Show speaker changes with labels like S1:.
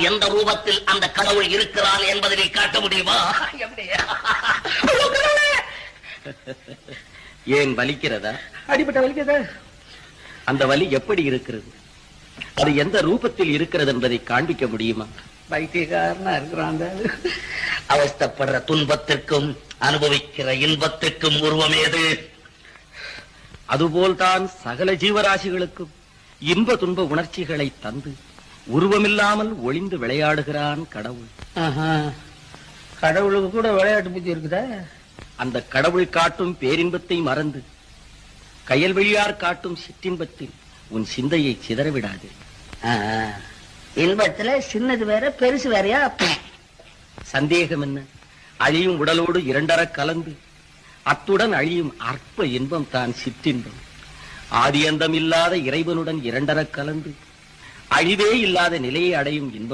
S1: எந்த ரூபத்தில் அந்த கடவுள் இருக்கிறான் என்பதை நீ காட்ட முடியுமா?
S2: ஏன் வலிக்கிறதா?
S3: அடிபட்ட வலிக்கிறதா?
S2: அந்த வலி எப்படி இருக்கிறது? அது எந்த ரூபத்தில் இருக்கிறது என்பதை காண்பிக்க முடியுமா?
S3: பைத்தியக்காரனா இருக்கிறான்.
S1: அவஸ்தப்படுற துன்பத்திற்கும் அனுபவிக்கிற இன்பத்திற்கும் உருவம் ஏது?
S2: அதுபோல்தான் சகல ஜீவராசிகளுக்கும் இன்ப துன்ப உணர்ச்சிகளை தந்து உருவமில்லாமல் ஒளிந்து விளையாடுகிறான் கடவுள்.
S3: கடவுளுக்கு கூட விளையாட்டு புத்தி இருக்குதா?
S2: அந்த கடவுள் காட்டும் பேரின்பத்தை மறந்து கயல்வெளியார் காட்டும் சிற்றின்பத்தில் உன் சிந்தையை சிதறவிடாது.
S3: இன்பத்துல சின்னது வேற பெருசு வேறையா?
S2: சந்தேகம் என்ன? அழியும் உடலோடு இரண்டர கலந்து அத்துடன் அழியும் அற்ப இன்பம் தான் சிற்றின்பம். ஆதியந்தம் இல்லாத இறைவனுடன் இரண்டர கலந்து அழிவே இல்லாத நிலையை அடையும் இன்பம்